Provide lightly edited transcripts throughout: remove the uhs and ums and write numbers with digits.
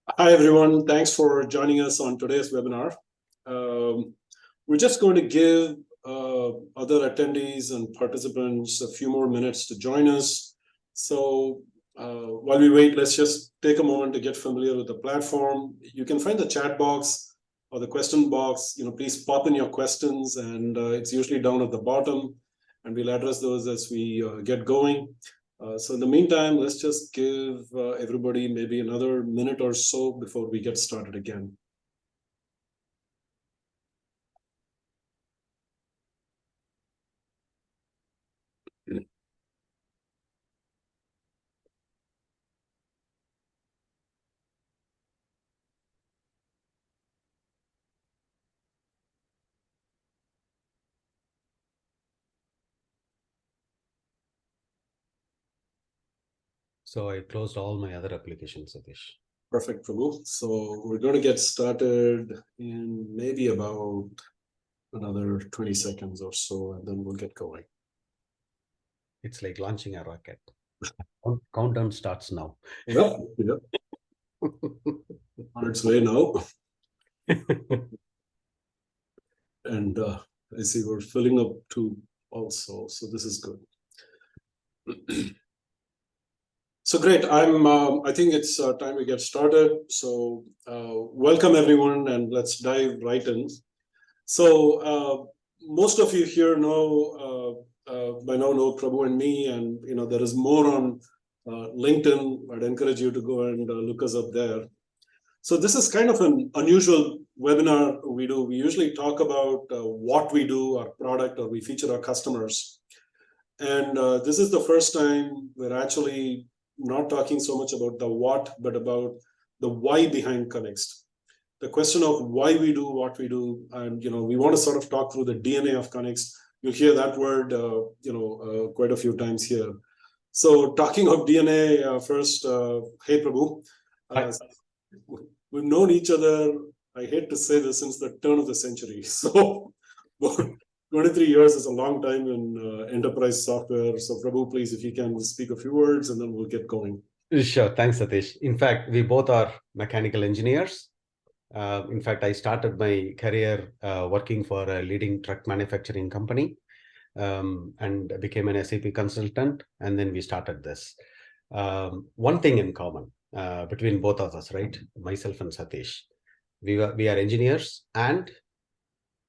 Hi, everyone. Thanks for joining us on today's webinar. We're just going to give other attendees and participants a few more minutes to join us. So while we wait, let's just take a moment to get familiar with the platform. You can find the chat box or the question box. Please pop in your questions, and it's usually down at the bottom, and we'll address those as we get going. So in the meantime, let's just give everybody maybe another minute or so before we get started again. So I closed all my other applications, Satish. Perfect, Prabhu. So we're going to get started in maybe about another 20 seconds or so, and then we'll get going. It's like launching a rocket. Countdown starts now. Yep. On its way now. And I see we're filling up too also, so this is good. So great. I think it's time we get started. So welcome everyone, and let's dive right in. So most of you here by now know Prabhu and me, and there is more on LinkedIn. I'd encourage you to go and look us up there. So this is kind of an unusual webinar we do. We usually talk about what we do, our product, or we feature our customers. And this is the first time we're actually not talking so much about the what, but about the why behind Connixt. The question of why we do what we do, and we want to sort of talk through the DNA of Connixt. You'll hear that word, quite a few times here. So, talking of DNA, first, hey Prabhu, we've known each other. I hate to say this, since the turn of the century. So, 23 years is a long time in enterprise software. So Prabhu, please, if you can speak a few words, and then we'll get going. Sure. Thanks, Satish. In fact, we both are mechanical engineers. In fact, I started my career working for a leading truck manufacturing company and became an SAP consultant. And then we started this. One thing in common between both of us, right? Myself and Satish. We are engineers, and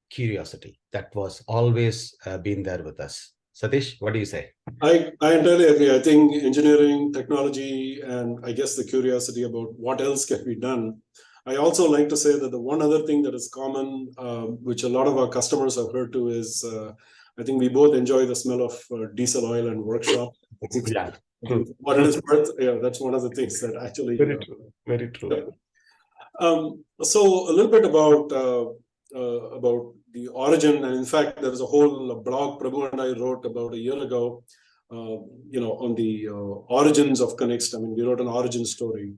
curiosity that was always been there with us. Satish, what do you say? I entirely agree. I think engineering, technology, and I guess the curiosity about what else can be done. I also like to say that the one other thing that is common, which a lot of our customers have heard too, is I think we both enjoy the smell of diesel oil and workshop. Yeah. What it is worth, yeah, that's one of the things that actually. Very true. Very true. So a little bit about the origin, and in fact, there is a whole blog Prabhu and I wrote about a year ago, on the origins of Connixt. I mean, we wrote an origin story.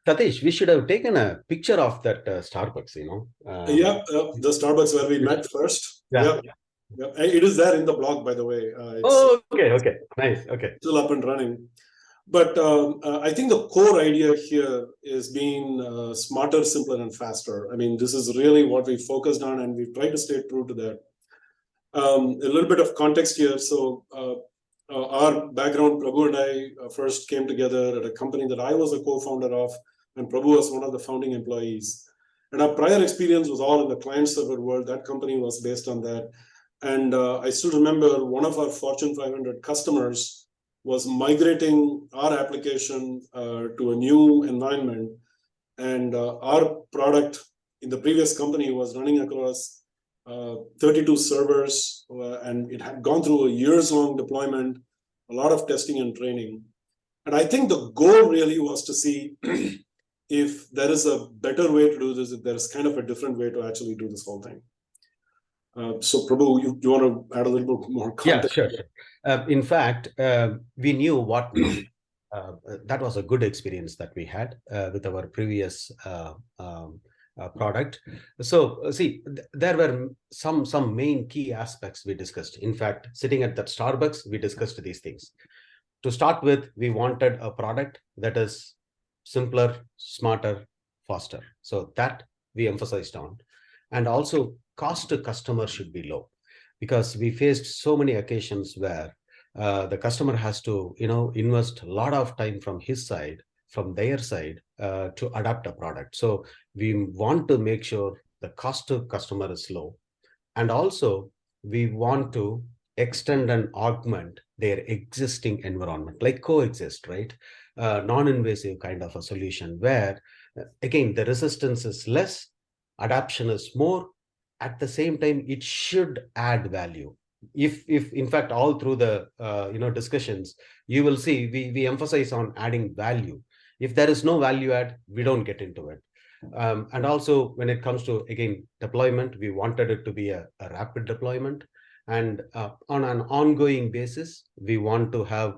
Satish, we should have taken a picture of that Starbucks, the Starbucks where we met first. Yeah. It is there in the blog, by the way. Okay. Nice. Okay. Still up and running. But I think the core idea here is being smarter, simpler, and faster. I mean, this is really what we focused on, and we've tried to stay true to that. A little bit of context here. So our background, Prabhu and I first came together at a company that I was a co-founder of, and Prabhu was one of the founding employees. And our prior experience was all in the client-server world. That company was based on that. And I still remember one of our Fortune 500 customers was migrating our application to a new environment. And our product in the previous company was running across 32 servers, and it had gone through a years-long deployment, a lot of testing and training. And I think the goal really was to see if there is a better way to do this, if there's kind of a different way to actually do this whole thing. So Prabhu, you want to add a little bit more context? Yeah, sure. In fact, we knew what that was a good experience that we had with our previous product. So see, there were some main key aspects we discussed. In fact, sitting at that Starbucks, we discussed these things. To start with, we wanted a product that is simpler, smarter, faster. So that we emphasized on. And also cost to customer should be low, because we faced so many occasions where the customer has to, invest a lot of time from his side, from their side, to adapt a product. So we want to make sure the cost to customer is low. And also we want to extend and augment their existing environment, like coexist, right? Non-invasive kind of a solution where, again, the resistance is less, adoption is more. At the same time, it should add value. If in fact, all through the discussions, you will see we emphasize on adding value. If there is no value add, we don't get into it. And also when it comes to, again, deployment, we wanted it to be a rapid deployment. And on an ongoing basis, we want to have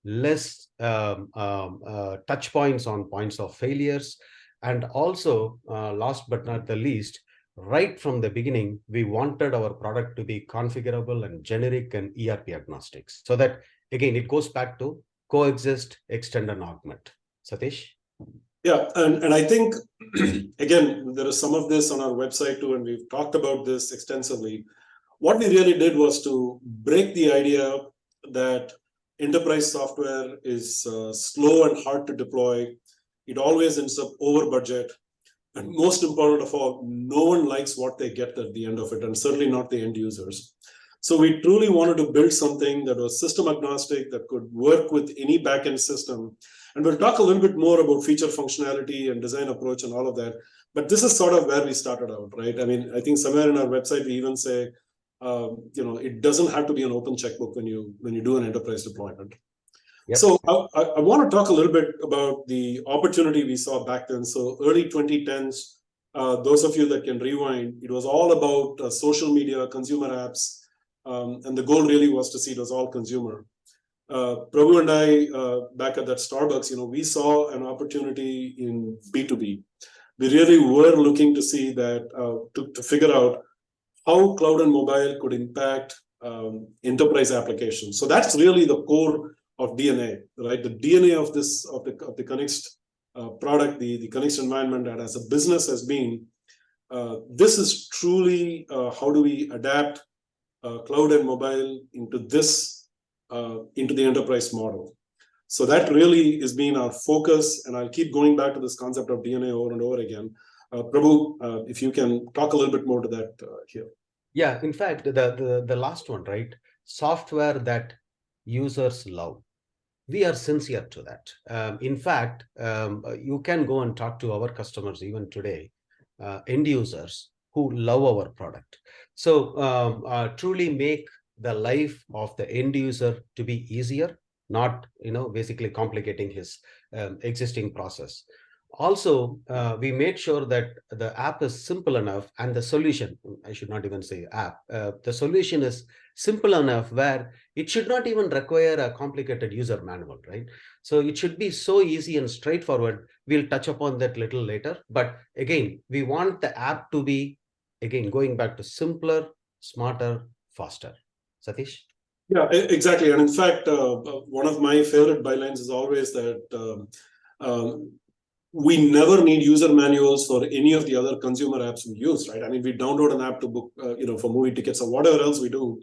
less touch points on points of failures. And also, last but not the least, right from the beginning, we wanted our product to be configurable and generic and ERP agnostic. So that, again, it goes back to coexist, extend, and augment. Satish? Yeah, and I think, again, there is some of this on our website too, and we've talked about this extensively. What we really did was to break the idea that enterprise software is slow and hard to deploy. It always ends up over budget. And most important of all, no one likes what they get at the end of it, and certainly not the end users. So we truly wanted to build something that was system agnostic, that could work with any backend system. And we'll talk a little bit more about feature functionality and design approach and all of that. But this is sort of where we started out, right? I mean, I think somewhere in our website, we even say, it doesn't have to be an open checkbook when you do an enterprise deployment. Yep. So I want to talk a little bit about the opportunity we saw back then. So early 2010s, those of you that can rewind, it was all about social media, consumer apps, and the goal really was to see it was all consumer. Prabhu and I, back at that Starbucks, we saw an opportunity in B2B. We really were looking to see that, to figure out how cloud and mobile could impact enterprise applications. So that's really the core of DNA, right? The DNA of this of the Connixt product, the Connixt environment, and as a business has been, this is truly how do we adapt cloud and mobile into this into the enterprise model. So that really has been our focus, and I'll keep going back to this concept of DNA over and over again. Prabhu, if you can talk a little bit more to that here. Yeah, in fact, the last one, right? Software that users love. We are sincere to that. In fact, you can go and talk to our customers even today, end users who love our product. So truly make the life of the end user to be easier, not basically complicating his existing process. Also, we made sure that the app is simple enough, and the solution, I should not even say app, the solution is simple enough where it should not even require a complicated user manual, right? So it should be so easy and straightforward. We'll touch upon that little later. But again, we want the app to be, again, going back to simpler, smarter, faster. Satish? Yeah, exactly. And in fact, one of my favorite bylines is always that we never need user manuals for any of the other consumer apps we use, right? I mean, we download an app to book, for movie tickets or whatever else we do.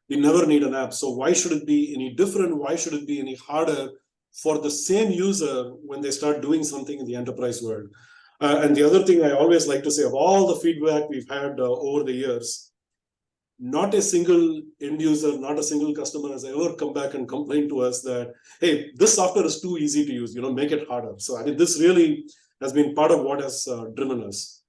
We never need an app. So why should it be any different? Why should it be any harder for the same user when they start doing something in the enterprise world? And the other thing I always like to say, of all the feedback we've had over the years, not a single end user, not a single customer has ever come back and complained to us that, hey, this software is too easy to use, make it harder. So I mean, this really has been part of what has driven us.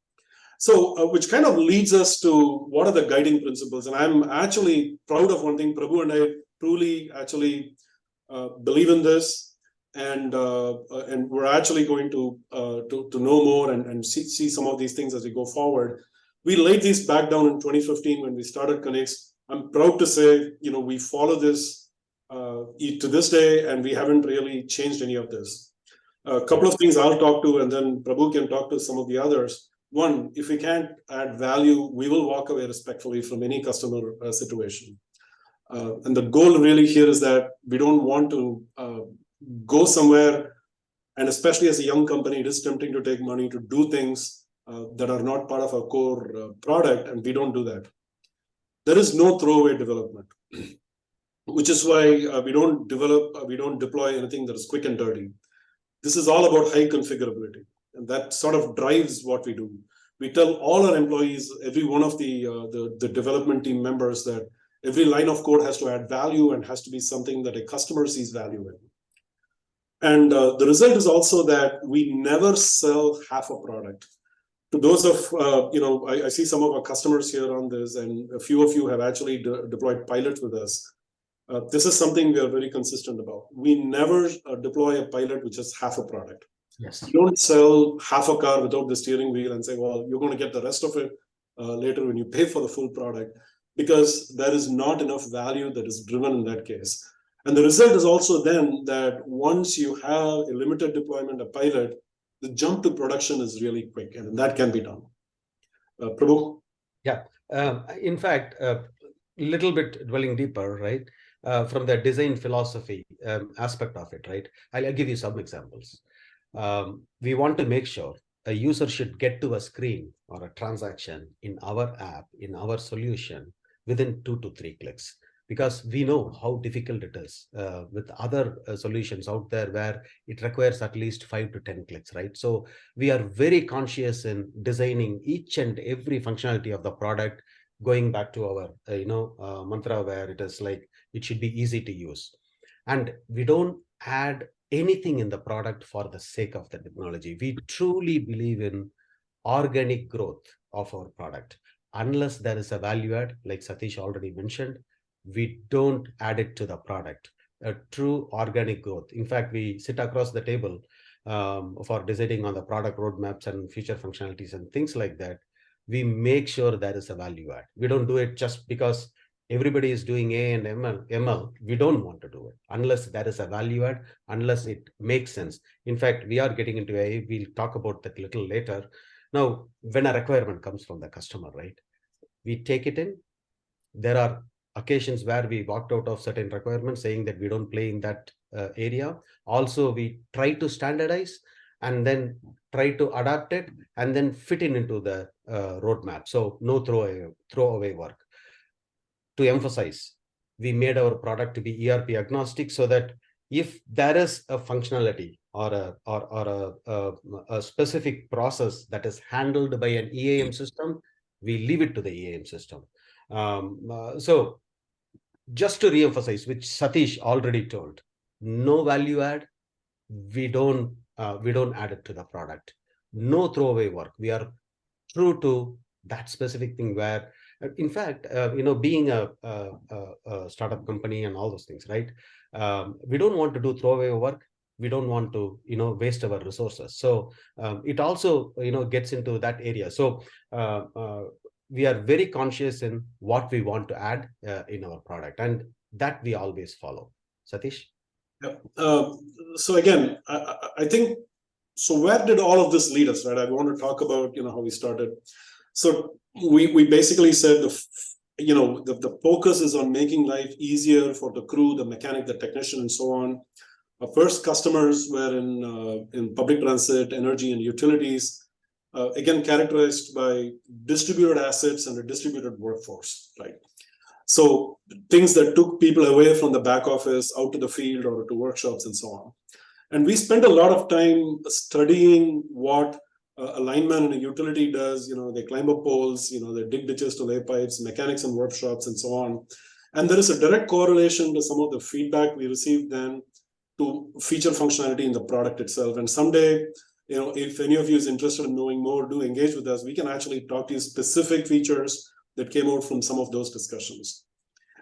So which kind of leads us to what are the guiding principles. And I'm actually proud of one thing. Prabhu and I truly actually believe in this, and we're actually going to know more and see some of these things as we go forward. We laid these back down in 2015 when we started Connixt. I'm proud to say, we follow this to this day, and we haven't really changed any of this. A couple of things I'll talk to, and then Prabhu can talk to some of the others. One, if we can't add value, we will walk away respectfully from any customer situation. And the goal really here is that we don't want to go somewhere And especially as a young company, it is tempting to take money to do things that are not part of our core product, and we don't do that. There is no throwaway development, which is why we don't deploy anything that is quick and dirty. This is all about high configurability, and that sort of drives what we do. We tell all our employees, every one of the development team members, that every line of code has to add value and has to be something that a customer sees value in. And the result is also that we never sell half a product. To those of, I see some of our customers here on this, and a few of you have actually deployed pilots with us. This is something we are very consistent about. We never deploy a pilot which is half a product. Yes. You don't sell half a car without the steering wheel and say, well, you're going to get the rest of it later when you pay for the full product, because there is not enough value that is driven in that case. And the result is also then that once you have a limited deployment, a pilot, the jump to production is really quick, and that can be done. Prabhu? Yeah. In fact, a little bit dwelling deeper, right? From the design philosophy aspect of it, right? I'll give you some examples. We want to make sure a user should get to a screen or a transaction in our app, in our solution, within 2 to 3 clicks, because we know how difficult it is with other solutions out there where it requires at least 5 to 10 clicks, right? So we are very conscious in designing each and every functionality of the product, going back to our mantra, where it is like it should be easy to use. And we don't add anything in the product for the sake of the technology. We truly believe in organic growth of our product. Unless there is a value add, like Satish already mentioned, we don't add it to the product. A true organic growth. In fact, we sit across the table for deciding on the product roadmaps and future functionalities and things like that. We make sure there is a value add. We don't do it just because everybody is doing A and ML. We don't want to do it unless there is a value add, unless it makes sense. In fact, we are getting into AI. We'll talk about that a little later. Now, when a requirement comes from the customer, right, we take it in. There are occasions where we walked out of certain requirements saying that we don't play in that area. Also, we try to standardize and then try to adapt it and then fit it into the roadmap. So no throwaway work. To emphasize, we made our product to be ERP agnostic, so that if there is a functionality or a specific process that is handled by an EAM system, we leave it to the EAM system. So just to reemphasize, which Satish already told, no value add, we don't add it to the product. No throwaway work. We are true to that specific thing where, in fact, being a startup company and all those things, right? We don't want to do throwaway work. We don't want to, waste our resources. So it also, gets into that area. So we are very conscious in what we want to add in our product, and that we always follow. Satish? Yeah. So again, I think, so where did all of this lead us, right? I want to talk about, how we started. So we basically said the focus is on making life easier for the crew, the mechanic, the technician, and so on. Our first customers were in public transit, energy, and utilities, again characterized by distributed assets and a distributed workforce, right? So things that took people away from the back office out to the field or to workshops and so on. And we spent a lot of time studying what a lineman in a utility does. They climb up poles, they dig ditches to lay pipes, mechanics in workshops, and so on. And there is a direct correlation to some of the feedback we received then to feature functionality in the product itself. And someday, if any of you is interested in knowing more, do engage with us. We can actually talk to you specific features that came out from some of those discussions.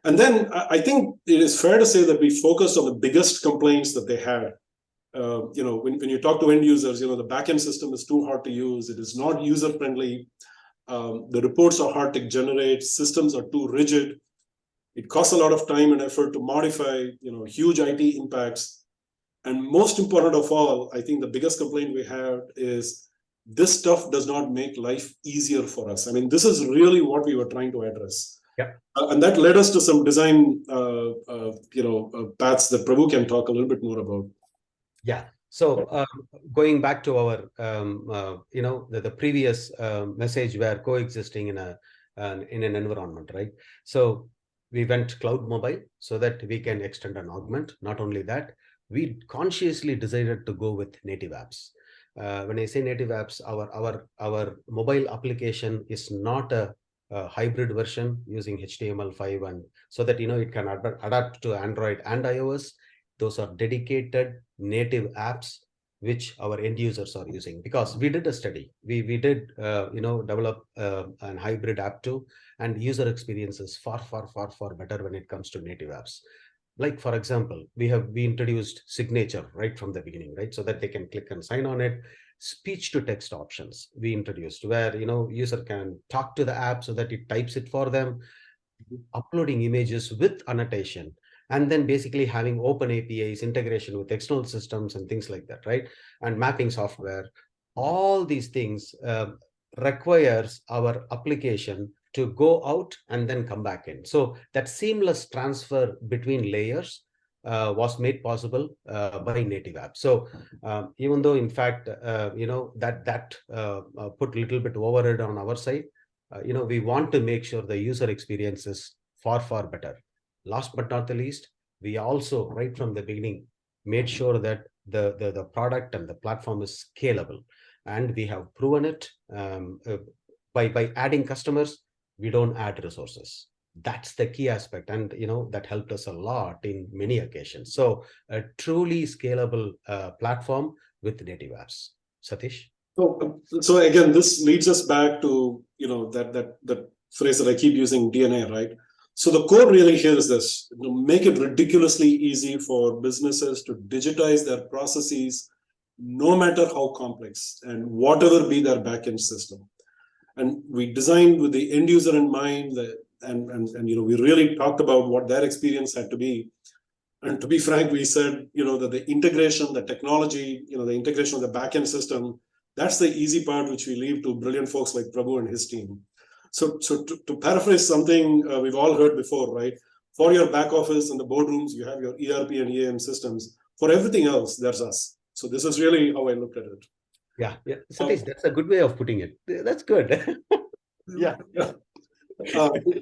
And then I think it is fair to say that we focused on the biggest complaints that they had. When you talk to end users, the backend system is too hard to use. It is not user friendly. The reports are hard to generate. Systems are too rigid. It costs a lot of time and effort to modify, huge IT impacts. And most important of all, I think the biggest complaint we have is this stuff does not make life easier for us. I mean, this is really what we were trying to address. Yeah. And that led us to some design, paths that Prabhu can talk a little bit more about. Yeah. So going back to our, the previous message where coexisting in an environment, right? So we went cloud mobile so that we can extend and augment. Not only that, we consciously decided to go with native apps. When I say native apps, our mobile application is not a hybrid version using HTML5, and so that it can adapt to Android and iOS. Those are dedicated native apps which our end users are using, because we did a study. We did develop an hybrid app too, and user experience is far better when it comes to native apps. Like, for example, we introduced signature right from the beginning, right? So that they can click and sign on it. Speech to text options we introduced, where user can talk to the app so that it types it for them. Uploading images with annotation, and then basically having open APIs, integration with external systems and things like that, right? And mapping software. All these things requires our application to go out and then come back in. So that seamless transfer between layers was made possible by native apps. So even though, in fact, that put a little bit overhead on our side, we want to make sure the user experience is far better. Last but not the least, we also, right from the beginning, made sure that the product and the platform is scalable, and we have proven it by adding customers. We don't add resources. That's the key aspect, and that helped us a lot in many occasions. So a truly scalable platform with native apps. Satish? So again, this leads us back to that phrase that I keep using, DNA, right? So the core really here is this: make it ridiculously easy for businesses to digitize their processes, no matter how complex and whatever be their backend system. And we designed with the end user in mind, and we really talked about what their experience had to be. And to be frank, we said, that the integration, the technology, the integration of the backend system, that's the easy part, which we leave to brilliant folks like Prabu and his team. So to paraphrase something we've all heard before, right? For your back office and the boardrooms, you have your ERP and EAM systems. For everything else, there's us. So this is really how I looked at it. Yeah. Satish, that's a good way of putting it. That's good. Yeah.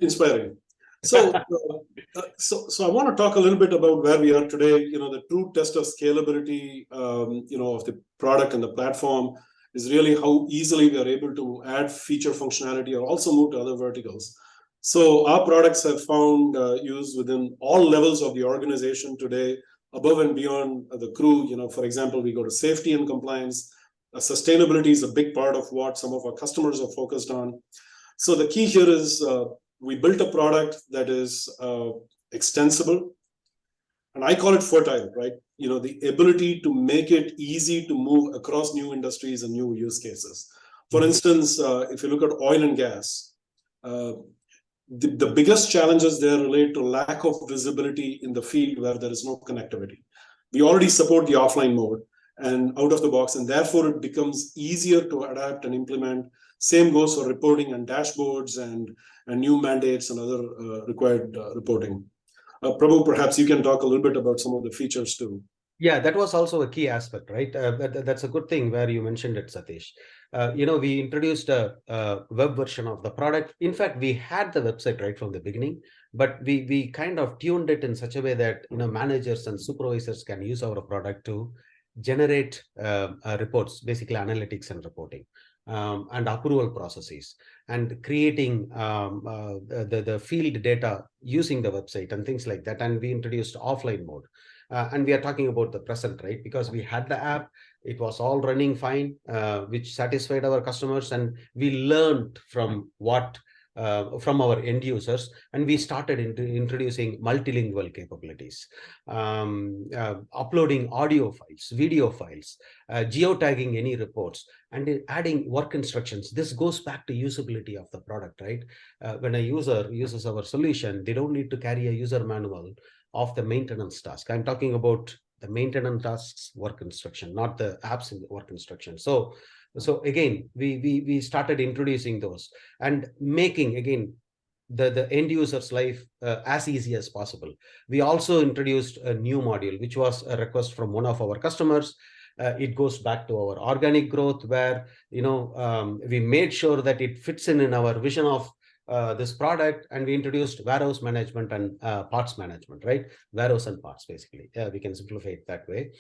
Inspiring. So I want to talk a little bit about where we are today. The true test of scalability, of the product and the platform is really how easily we are able to add feature functionality or also move to other verticals. So our products have found use within all levels of the organization today, above and beyond the crew. For example, we go to safety and compliance. Sustainability is a big part of what some of our customers are focused on. So the key here is we built a product that is extensible, and I call it fertile, right? The ability to make it easy to move across new industries and new use cases. For instance, if you look at oil and gas, the biggest challenges there relate to lack of visibility in the field where there is no connectivity. We already support the offline mode and out of the box, and therefore it becomes easier to adapt and implement. Same goes for reporting and dashboards and new mandates and other required reporting. Prabhu, perhaps you can talk a little bit about some of the features too. Yeah, that was also a key aspect, right? That's a good thing where you mentioned it, Satish. We introduced a web version of the product. In fact, we had the website right from the beginning, but we kind of tuned it in such a way that managers and supervisors can use our product to generate reports, basically analytics and reporting, and approval processes, and creating the field data using the website and things like that. And we introduced offline mode. And we are talking about the present, right? Because we had the app, it was all running fine, which satisfied our customers, and we learned from from our end users, and we started introducing multilingual capabilities, uploading audio files, video files, geotagging any reports, and adding work instructions. This goes back to usability of the product, right? When a user uses our solution, they don't need to carry a user manual of the maintenance task. I'm talking about the maintenance tasks work instruction, not the apps in the work instruction. So again, we started introducing those and making, again, the end user's life as easy as possible. We also introduced a new module, which was a request from one of our customers, it goes back to our organic growth, where we made sure that it fits in our vision of this product, and we introduced warehouse management and parts management, right? Warehouse and parts, basically. We can simplify it that way,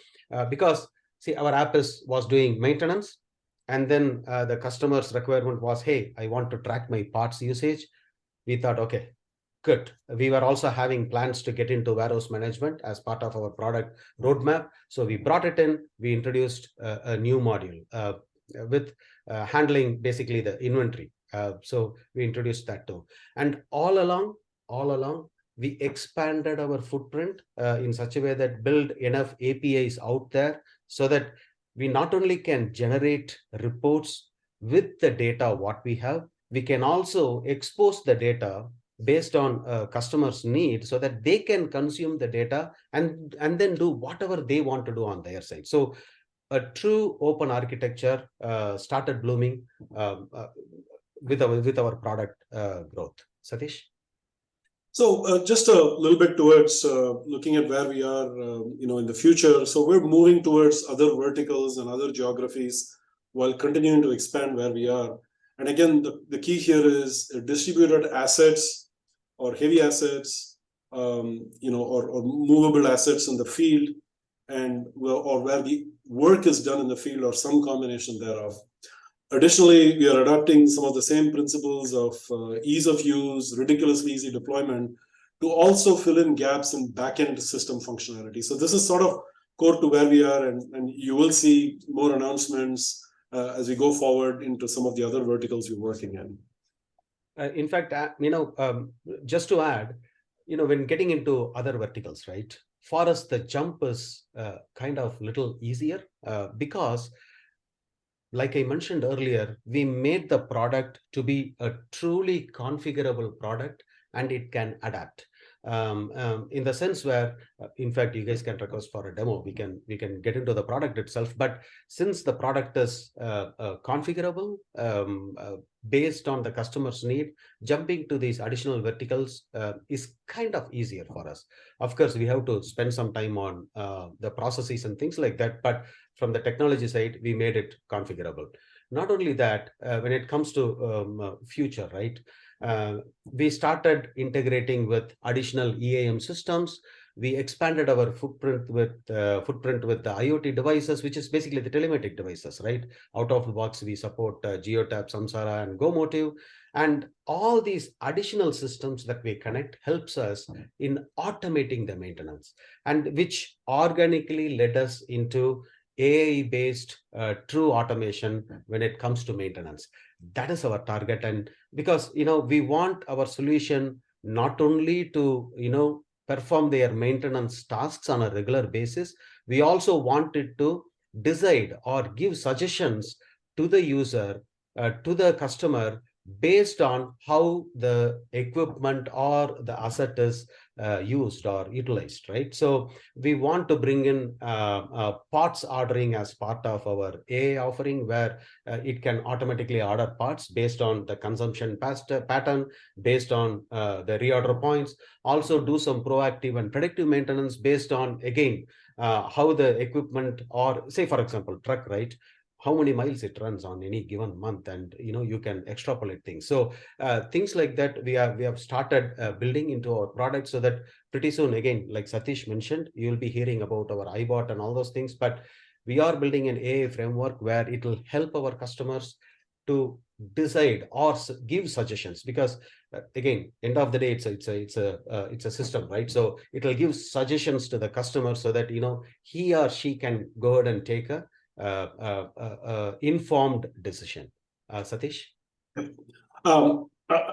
because see, our app was doing maintenance, and then the customer's requirement was, hey, I want to track my parts usage. We thought, okay, good. We were also having plans to get into warehouse management as part of our product roadmap. So we brought it in, we introduced a new module with handling basically the inventory. So we introduced that too. And all along, we expanded our footprint in such a way that build enough APIs out there so that we not only can generate reports with the data what we have, we can also expose the data based on customers' need so that they can consume the data and then do whatever they want to do on their side. So a true open architecture started blooming with our product growth. Satish? So just a little bit towards looking at where we are, in the future. So we're moving towards other verticals and other geographies while continuing to expand where we are. And again, the key here is distributed assets or heavy assets, or movable assets in the field, or where the work is done in the field, or some combination thereof. Additionally, we are adopting some of the same principles of ease of use, ridiculously easy deployment, to also fill in gaps in backend system functionality. So this is sort of core to where we are, and you will see more announcements as we go forward into some of the other verticals we're working in. In fact, just to add, when getting into other verticals, right? For us, the jump is kind of little easier because, like I mentioned earlier, we made the product to be a truly configurable product, and it can adapt. In the sense where, in fact, you guys can request for a demo. We can get into the product itself. But since the product is configurable based on the customer's need, jumping to these additional verticals is kind of easier for us. Of course, we have to spend some time on the processes and things like that. But from the technology side, we made it configurable. Not only that, when it comes to future, right? We started integrating with additional EAM systems. We expanded our footprint with the IoT devices, which is basically the telematic devices, right? Out of the box, we support Geotab, Samsara, and GoMotive. And all these additional systems that we connect helps us in automating the maintenance, and which organically led us into AI-based true automation when it comes to maintenance. That is our target. And because, we want our solution not only to, perform their maintenance tasks on a regular basis, we also want it to decide or give suggestions to the user, to the customer, based on how the equipment or the asset is used or utilized, right? So we want to bring in parts ordering as part of our AI offering, where it can automatically order parts based on the consumption pattern, based on the reorder points. Also do some proactive and predictive maintenance based on, again, how the equipment, or say, for example, truck, right? How many miles it runs on any given month, and you can extrapolate things. So things like that we have started building into our product, so that pretty soon, again, like Satish mentioned, you'll be hearing about our iBot and all those things. But we are building an AI framework where it will help our customers to decide or give suggestions, because again, end of the day, it's a system, right? So it will give suggestions to the customer so that he or she can go ahead and take a informed decision. Satish? I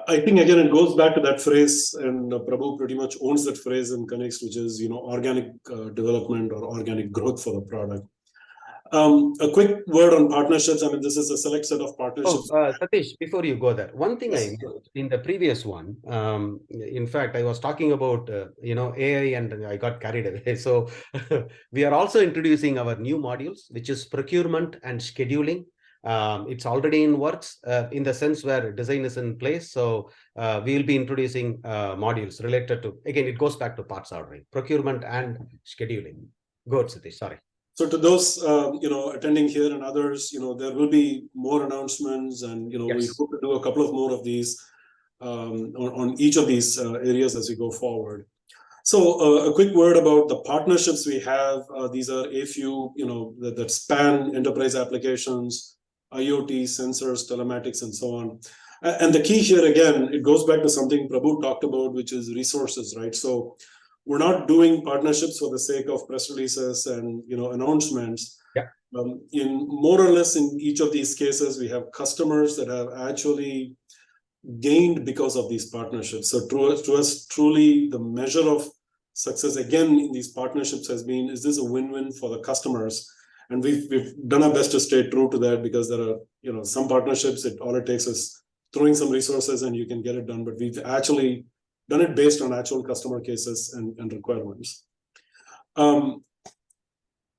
think, again, it goes back to that phrase, and Prabhu pretty much owns that phrase in Connixt, which is, organic development or organic growth for the product. A quick word on partnerships. I mean, this is a select set of partnerships. Satish, before you go there, one thing Yes. I missed in the previous one, in fact, I was talking about, AI, and I got carried away. So we are also introducing our new modules, which is procurement and scheduling. It's already in works in the sense where design is in place. So we will be introducing modules related to, again, it goes back to parts ordering, procurement and scheduling. Go ahead, Satish, sorry. So to those attending here and others, there will be more announcements, and we Yes. hope to do a couple of more of these on each of these areas as we go forward. So a quick word about the partnerships we have. These are a few, that span enterprise applications, IoT, sensors, telematics, and so on. And the key here, again, it goes back to something Prabhu talked about, which is resources, right? So we're not doing partnerships for the sake of press releases and announcements. Yeah. In more or less in each of these cases, we have customers that have actually gained because of these partnerships. So to us, truly the measure of success again in these partnerships has been, is this a win-win for the customers? And we've done our best to stay true to that, because there are some partnerships, all it takes is throwing some resources and you can get it done. But we've actually done it based on actual customer cases and requirements.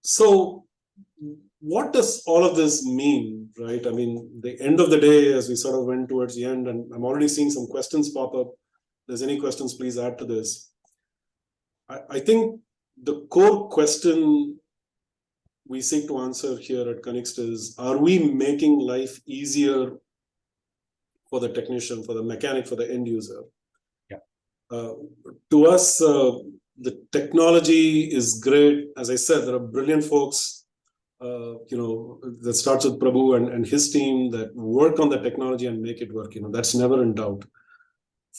So what does all of this mean, right? I mean, the end of the day, as we sort of went towards the end, and I'm already seeing some questions pop up. If there's any questions, please add to this. I think the core question we seek to answer here at Connixt is, are we making life easier for the technician, for the mechanic, for the end user? Yeah. To us, the technology is great. As I said, there are brilliant folks, that starts with Prabhu and his team that work on the technology and make it work. That's never in doubt.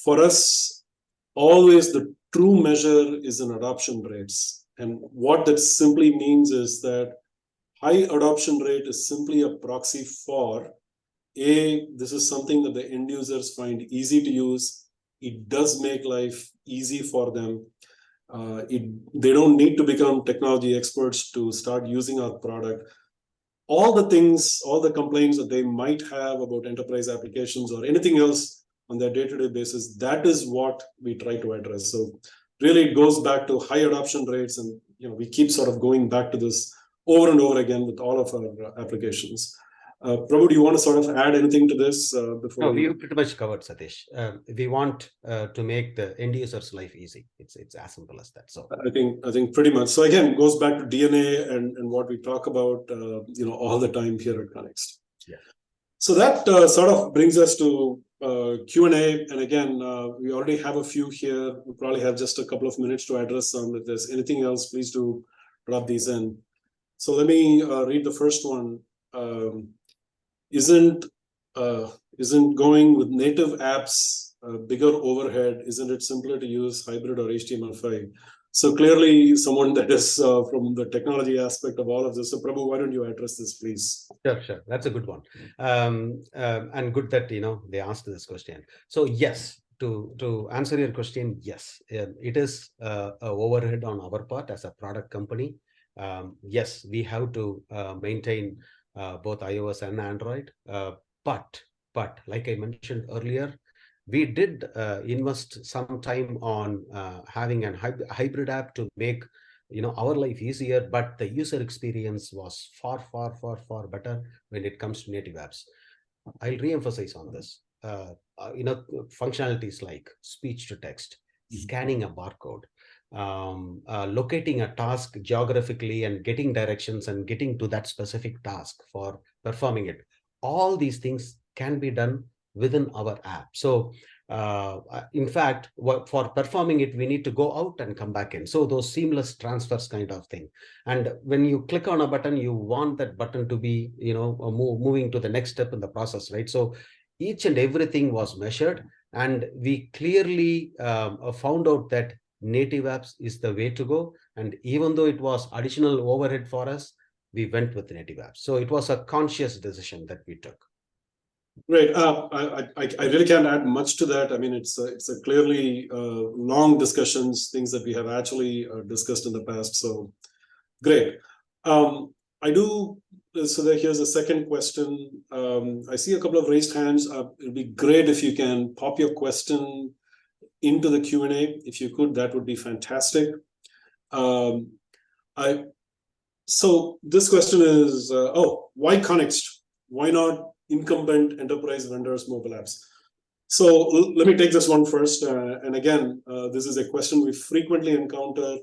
For us, always the true measure is in adoption rates. And what that simply means is that high adoption rate is simply a proxy for this is something that the end users find easy to use. It does make life easy for them. They don't need to become technology experts to start using our product. All the things, all the complaints that they might have about enterprise applications or anything else on their day-to-day basis, that is what we try to address. So really it goes back to high adoption rates, and we keep sort of going back to this over and over again with all of our applications. Prabhu, do you want to sort of add anything to this before? No, we pretty much covered, Satish. We want to make the end user's life easy. It's as simple as that. So I think pretty much. So again, it goes back to DNA and what we talk about, all the time here at Connixt. Yeah. So that sort of brings us to Q&A. And again, we already have a few here. We probably have just a couple of minutes to address some. If there's anything else, please do drop these in. So let me read the first one. Isn't going with native apps bigger overhead? Isn't it simpler to use hybrid or HTML5? So clearly someone that is from the technology aspect of all of this. So Prabhu, why don't you address this, please? Sure. That's a good one. And good that, they asked this question. So yes, to answer your question, yes, it is a overhead on our part as a product company. Yes, we have to maintain both iOS and Android. But like I mentioned earlier, we did invest some time on having a hybrid app to make our life easier, but the user experience was far better when it comes to native apps. I'll re-emphasize on this. Functionalities like speech to text, scanning a barcode, locating a task geographically and getting directions and getting to that specific task for performing it. All these things can be done within our app. So in fact, for performing it, we need to go out and come back in. So those seamless transfers kind of thing. And when you click on a button, you want that button to be, moving to the next step in the process, right? So each and everything was measured, and we clearly found out that native apps is the way to go. And even though it was additional overhead for us, we went with native apps. So it was a conscious decision that we took. Great. I really can't add much to that. I mean, it's a clearly long discussions, things that we have actually discussed in the past. So great. Here's a second question. I see a couple of raised hands. It'd be great if you can pop your question into the Q&A. If you could, that would be fantastic. So this question is, why Connixt? Why not incumbent enterprise vendors' mobile apps? So let me take this one first. And again, this is a question we frequently encounter.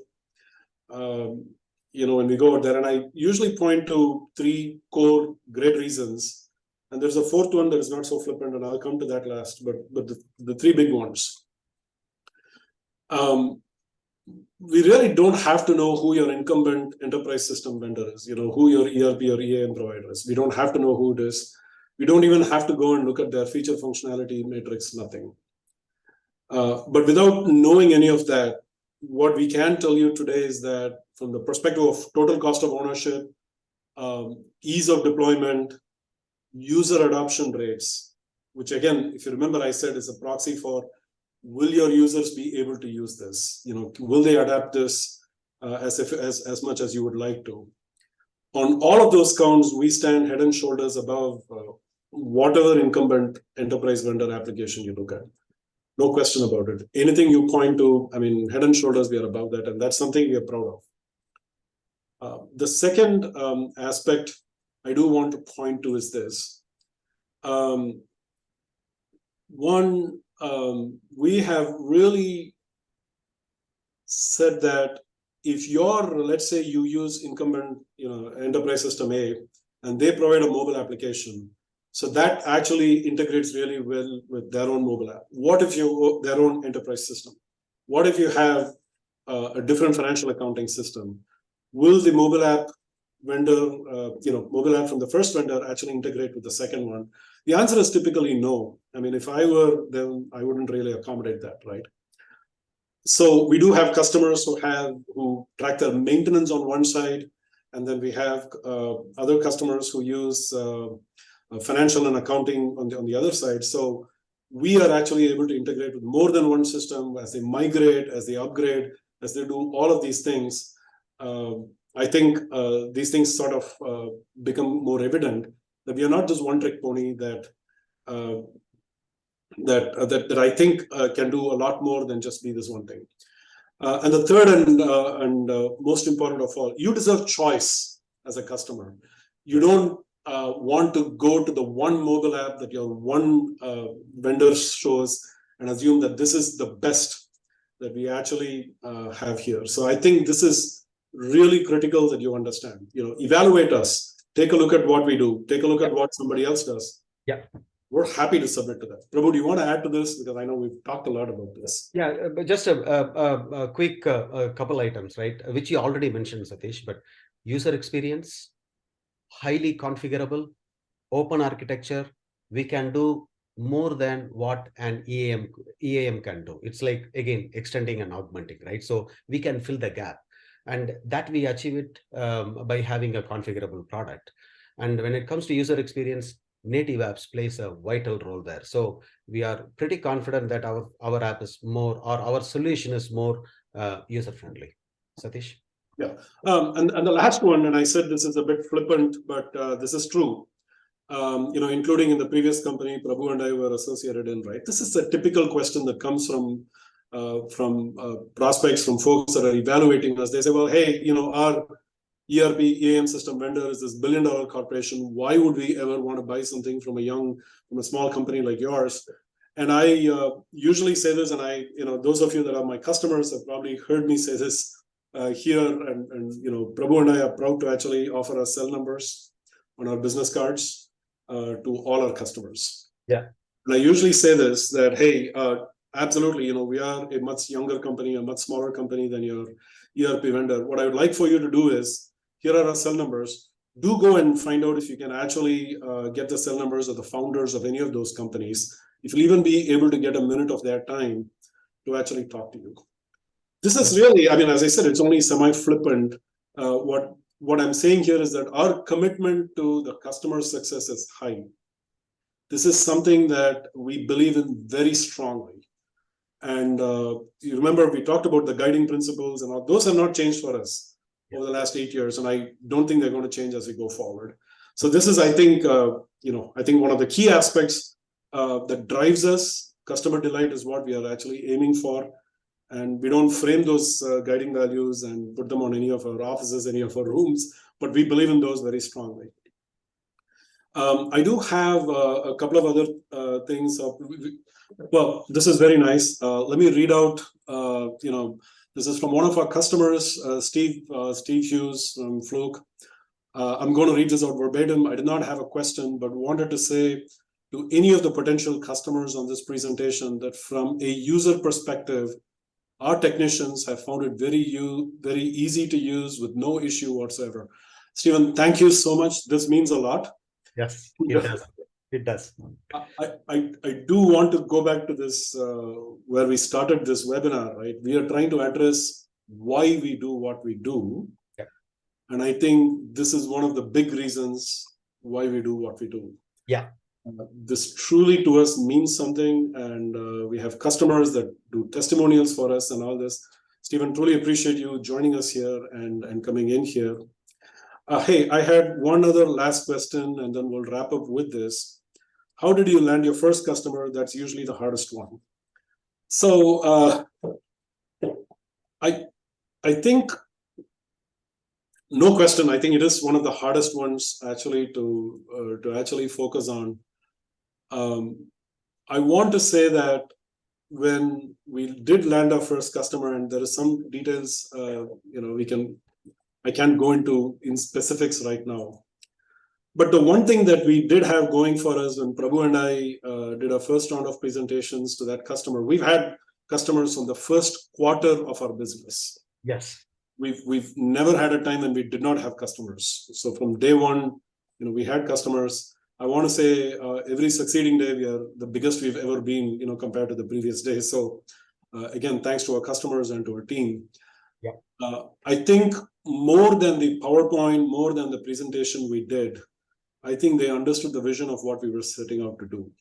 when we go out there, and I usually point to 3 core great reasons, and there's a 4th one that is not so flippant, and I'll come to that last, but the 3 big ones. We really don't have to know who your incumbent enterprise system vendor is, who your ERP or EAM provider is. We don't have to know who it is. We don't even have to go and look at their feature functionality matrix, nothing. But without knowing any of that, what we can tell you today is that from the perspective of total cost of ownership, ease of deployment, user adoption rates, which again, if you remember, I said is a proxy for will your users be able to use this? Will they adapt this as much as you would like to? On all of those counts, we stand head and shoulders above whatever incumbent enterprise vendor application you look at. No question about it. Anything you point to, head and shoulders, we are above that, and that's something we are proud of. The second aspect I do want to point to is this. One, we have really said that if let's say you use incumbent, enterprise system A, and they provide a mobile application, so that actually integrates really well with their own mobile app. What if their own enterprise system? What if you have a different financial accounting system? Will the mobile app vendor, mobile app from the first vendor actually integrate with the second one? The answer is typically no. If I were them, I wouldn't really accommodate that, right? So we do have customers who track their maintenance on one side, and then we have other customers who use financial and accounting on the other side. So we are actually able to integrate with more than one system as they migrate, as they upgrade, as they do all of these things. I think these things sort of become more evident that we are not just one-trick pony that I think can do a lot more than just be this one thing. And the third and most important of all, you deserve choice as a customer. You don't want to go to the one mobile app that your one vendor shows and assume that this is the best that we actually have here. So I think this is really critical that you understand. Evaluate us. Take a look at what we do. Take a look at what somebody else does. Yeah. We're happy to submit to that. Prabhu, do you want to add to this? Because I know we've talked a lot about this. Yeah, but just a quick couple items, right? Which you already mentioned, Satish, but user experience, highly configurable, open architecture. We can do more than what an EAM can do. It's like, again, extending and augmenting, right? So we can fill the gap. And that we achieve it by having a configurable product. And when it comes to user experience, native apps plays a vital role there. So we are pretty confident that our app is more, or our solution is more user-friendly. Satish? Yeah. And the last one, and I said this is a bit flippant, but this is true. Including in the previous company, Prabhu and I were associated in, right? This is a typical question that comes from prospects, from folks that are evaluating us. They say, well, hey, our ERP EAM system vendor is this billion-dollar corporation. Why would we ever want to buy something from a small company like yours? And I usually say this, and those of you that are my customers have probably heard me say this here. And Prabhu and I are proud to actually offer our cell numbers on our business cards to all our customers. Yeah. And I usually say this, that, hey, absolutely, we are a much younger company, a much smaller company than your ERP vendor. What I would like for you to do is, here are our cell numbers. Do go and find out if you can actually get the cell numbers of the founders of any of those companies. If you'll even be able to get a minute of their time to actually talk to you. This is really, as I said, it's only semi-flippant. What I'm saying here is that our commitment to the customer success is high. This is something that we believe in very strongly. And you remember we talked about the guiding principles, and all those have not changed for us over the last 8 years, and I don't think they're going to change as we go forward. So this is, I think one of the key aspects that drives us. Customer delight is what we are actually aiming for, and we don't frame those guiding values and put them on any of our offices, any of our rooms, but we believe in those very strongly. I do have a couple of other things. Well, this is very nice. Let me read out, the This is from one of our customers, Steve Hughes from Fluke. I'm going to read this out verbatim. I did not have a question, but wanted to say to any of the potential customers on this presentation that from a user perspective, our technicians have found it very easy to use with no issue whatsoever. Stephen, thank you so much. This means a lot. Yes, it does. It does. I do want to go back to this where we started this webinar, right? We are trying to address why we do what we do. Yeah. And I think this is one of the big reasons why we do what we do. Yeah. This truly to us means something, and we have customers that do testimonials for us and all this. Stephen, truly appreciate you joining us here and coming in here. Hey, I had one other last question, and then we'll wrap up with this. How did you land your first customer? That's usually the hardest one. So I think, no question, I think it is one of the hardest ones actually to actually focus on. I want to say that when we did land our first customer, and there are some details, I can't go into in specifics right now. But the one thing that we did have going for us when Prabhu and I did our first round of presentations to that customer, we've had customers from the first quarter of our business. Yes. We've never had a time when we did not have customers. So from day one, we had customers. I want to say every succeeding day we are the biggest we've ever been, compared to the previous day. So again, thanks to our customers and to our team. Yeah. I think more than the PowerPoint, more than the presentation we did, I think they understood the vision of what we were setting out to do.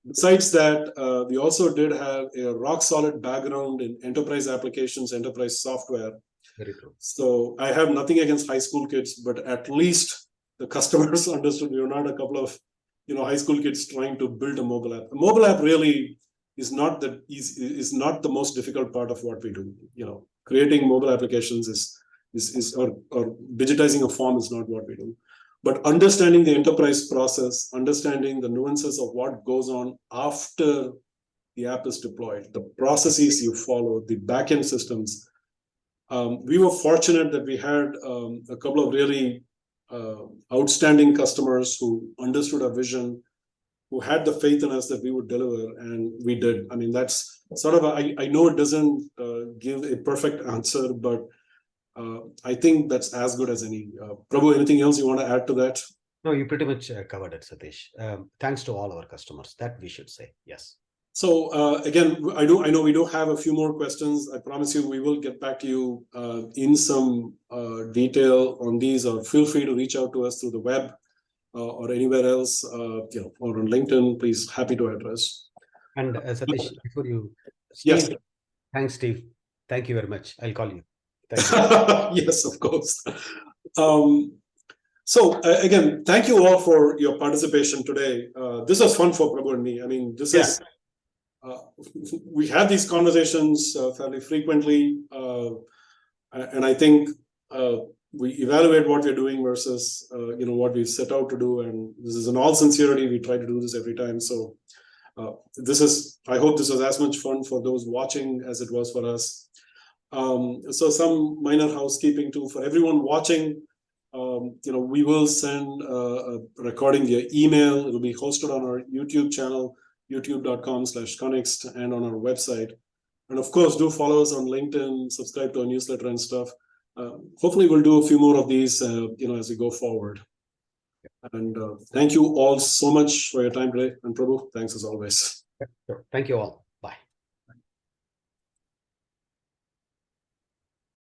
Besides that, we also did have a rock solid background in enterprise applications, enterprise software. Very true. So I have nothing against high school kids, but at least the customers understood we were not a couple of high school kids trying to build a mobile app. A mobile app really is not the most difficult part of what we do. Creating mobile applications or digitizing a form is not what we do. But understanding the enterprise process, understanding the nuances of what goes on after the app is deployed, the processes you follow, the backend systems. We were fortunate that we had a couple of really outstanding customers who understood our vision, who had the faith in us that we would deliver, and we did. I mean, that's sort of I know it doesn't give a perfect answer, but I think that's as good as any. Prabhu, anything else you want to add to that? No, you pretty much covered it, Satish. Thanks to all our customers, that we should say. Yes. So again, I know we do have a few more questions. I promise you we will get back to you in some detail on these, or feel free to reach out to us through the web or anywhere else, or on LinkedIn. Please, happy to address. And Satish, before you, Steve, yes. Thanks, Steve. Thank you very much. I'll call you. Thank you. Yes, of course. So again, thank you all for your participation today. This was fun for Prabhu and me. I mean, this is. We have these conversations fairly frequently, and I think we evaluate what we're doing versus what we've set out to do, and this is in all sincerity. We try to do this every time. So I hope this was as much fun for those watching as it was for us. So some minor housekeeping too for everyone watching. We will send a recording via email. It will be hosted on our YouTube channel, youtube.com/Connixt, and on our website. And of course, do follow us on LinkedIn, subscribe to our newsletter and stuff. Hopefully we'll do a few more of these, as we go forward. And thank you all so much for your time today. And Prabhu, thanks as always. Sure. Thank you all.